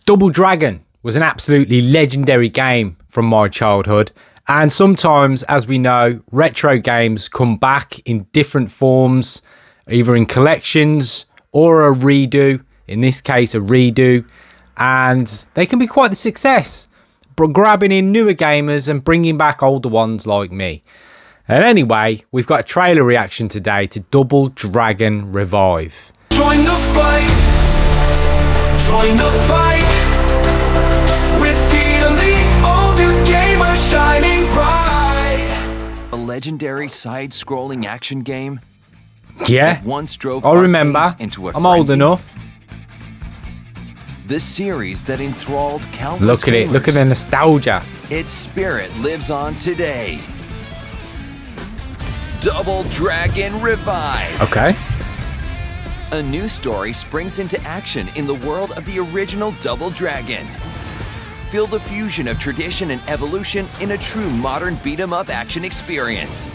Double Dragon was an absolutely legendary game from my childhood. And sometimes, as we know, retro games come back in different forms, either in collections or a redo. In this case, a redo. And they can be quite a success, grabbing in newer gamers and bringing back older ones like me. And anyway, we've got a trailer reaction today to Double Dragon Revive. Join the fight. Join the fight. With the elite, older gamers shining bright. A legendary side-scrolling action game. Yeah, that once drove I remember. arcades into a I'm old frenzy. enough. The series that enthralled countless Look at it. Look at the gamers. nostalgia. Its spirit lives on today. Double Dragon Revive. Okay. A new story springs into action in the world of the original Double Dragon. Feel the fusion of tradition and evolution in a true modern beat-em-up action experience.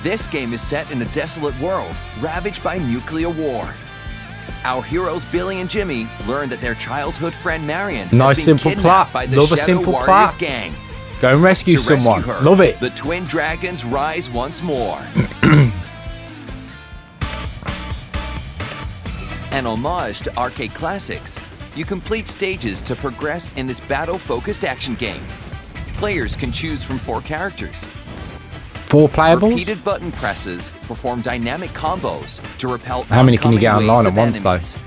This game is set in a desolate world ravaged by nuclear war. Our heroes Billy and Jimmy learn that their childhood friend Marion Nice has been simple kidnapped plot. by the Love a Shadow simple Warriors plot. gang. Go and rescue To rescue someone. her, Love it. the twin dragons rise once more. An homage to arcade classics, you complete stages to progress in this battle-focused action game. Players can choose from 4 characters. 4 playables? Repeated button presses perform dynamic combos to repel How many can you get oncoming online waves at of once, though? enemies.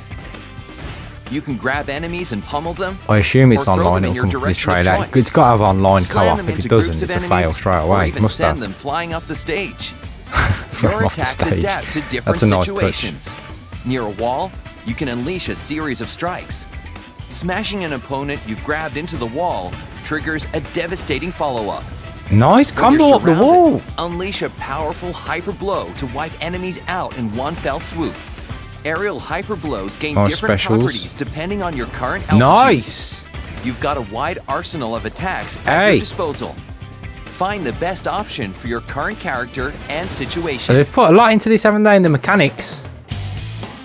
You can grab enemies and pummel them. I assume it's or throw online. them in It'll your come with the direction of trailer. choice. It's got to have online Slam co-op. them If into it groups doesn't, of it's a enemies, fail straight or away. even Must send have. them flying off the stage. From Your off the attacks stage. adapt to different That's a nice situations. Near a wall, you can unleash a series of strikes. Smashing an opponent you've grabbed into the wall triggers a devastating follow-up. touch. Nice When you're combo up the surrounded, wall. Unleash a powerful hyper blow to wipe enemies out in one fell swoop. Aerial hyper blows gain Nice different specials. properties depending on your current altitude. Nice. You've got a wide arsenal of attacks at Hey. your disposal. Find the best option for your current character and So situation. they've put a lot into this, haven't they, in the mechanics?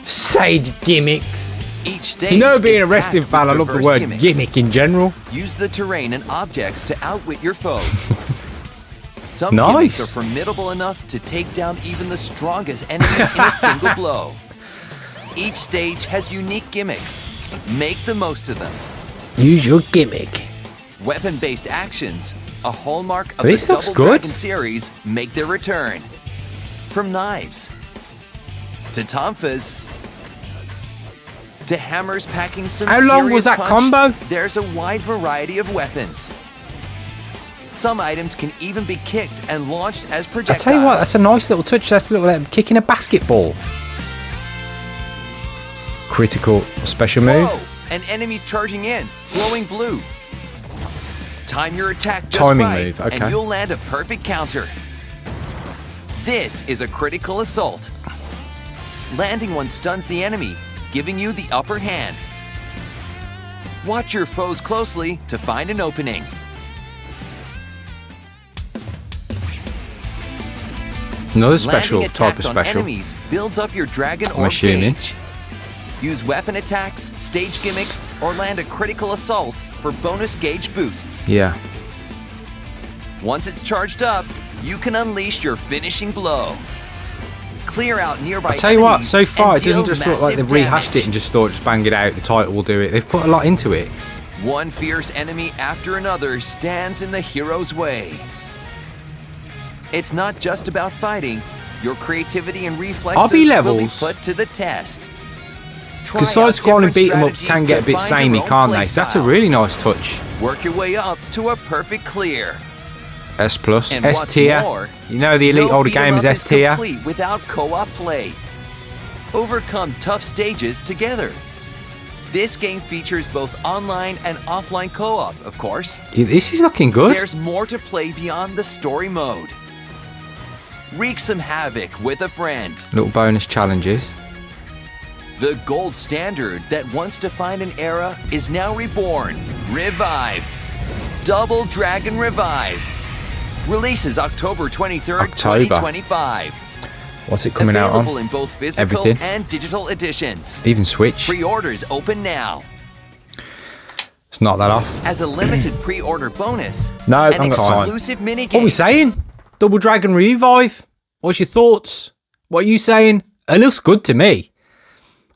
Stage gimmicks. Each stage You know, being is a wrestling packed fan, I with love the diverse word gimmicks. gimmick in general. Use the terrain and objects to outwit your foes. Some Nice. gimmicks are formidable enough to take down even the strongest enemies in a single blow. Each stage has unique gimmicks. Make the most of them. Use your gimmick. Weapon-based actions, a hallmark of This the looks Double good. Dragon series, make their return. From knives to tonfas to hammers packing some How long was serious that punch, combo? There's a wide variety of weapons. Some items can even be kicked and launched as I projectiles. tell you what, that's a nice little touch. That's a little kicking a basketball. Critical special move. Whoa! An enemy's charging in, glowing blue. Time your attack just Timing right, move, okay. and you'll land a perfect counter. This is a critical assault. Landing one stuns the enemy, giving you the upper hand. Watch your foes closely to find an opening. Another special Landing type of attacks on special. enemies builds up your dragon I'm or assuming. gauge. Use weapon attacks, stage gimmicks, or land a critical assault for bonus gauge boosts. Yeah. Once it's charged up, you can unleash your finishing blow. Clear out nearby I tell you what, enemies so far and it doesn't deal just look like massive they've rehashed damage. it and just thought just bang it out. The title will do it. They've put a lot into it. One fierce enemy after another stands in the hero's way. It's not just about fighting. Your creativity and reflexes will be levels. put to the test. Try Because out side-scrolling different beat-em-ups strategies can get a to bit find samey, your own can't play they? So that's a style. really nice touch. Work your way up to a perfect clear. S plus, And S what's tier. more, You know the elite no older beat 'em game is up S tier. complete without co-op play. Overcome tough stages together. This game features both online and offline co-op, of course. This is looking good. There's more to play beyond the story mode. Wreak some havoc with a friend. Little bonus challenges. The gold standard that once defined an era is now reborn, revived. Double Dragon Revive. Releases October 23rd, October. 2025. What's it coming out Available on? in both physical Everything. and digital editions. Even Switch. Pre-orders open now. It's not that off. As a limited pre-order bonus, No, an I'm got time. exclusive minigame. What are we saying? Double Dragon Revive? What's your thoughts? What are you saying? It looks good to me.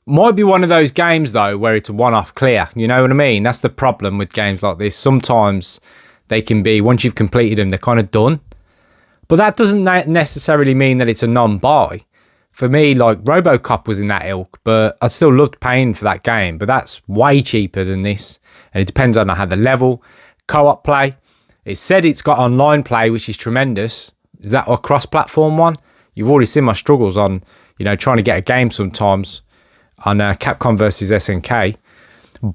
Might be one of those games, though, where it's a one-off clear. You know what I mean? That's the problem with games like this. Sometimes they can be, once you've completed them, they're kind of done. But that doesn't necessarily mean that it's a non-buy. For me, like, RoboCop was in that ilk, but I still loved paying for that game. But that's way cheaper than this. And it depends on how the level. Co-op play. It said it's got online play, which is tremendous. Is that a cross-platform one? You've already seen my struggles on, you know, trying to get a game sometimes on Capcom versus SNK.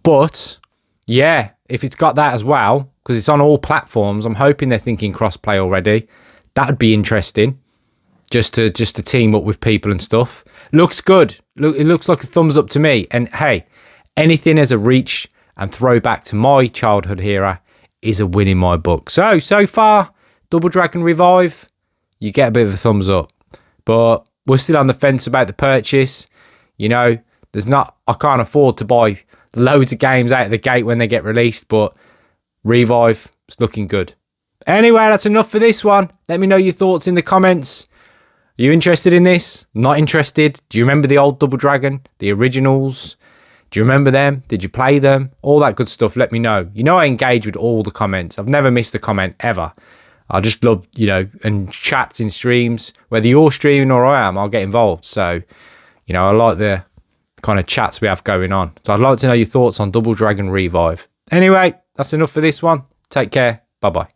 But, yeah, if it's got that as well, because it's on all platforms, I'm hoping they're thinking cross-play already. That would be interesting. Just to team up with people and stuff. Looks good. It looks like a thumbs up to me. And, hey, anything as a reach and throwback to my childhood era is a win in my book. So far, Double Dragon Revive, you get a bit of a thumbs up. But we're still on the fence about the purchase. You know, I can't afford to buy loads of games out of the gate when they get released, but Revive is looking good. Anyway, that's enough for this one. Let me know your thoughts in the comments. Are you interested in this? Not interested? Do you remember the old Double Dragon? The originals? Do you remember them? Did you play them? All that good stuff, let me know. You know I engage with all the comments. I've never missed a comment, ever. I just love, you know, and chats in streams. Whether you're streaming or I am, I'll get involved. So, you know, I like the kind of chats we have going on. So I'd like to know your thoughts on Double Dragon Revive. Anyway, that's enough for this one. Take care. Bye-bye.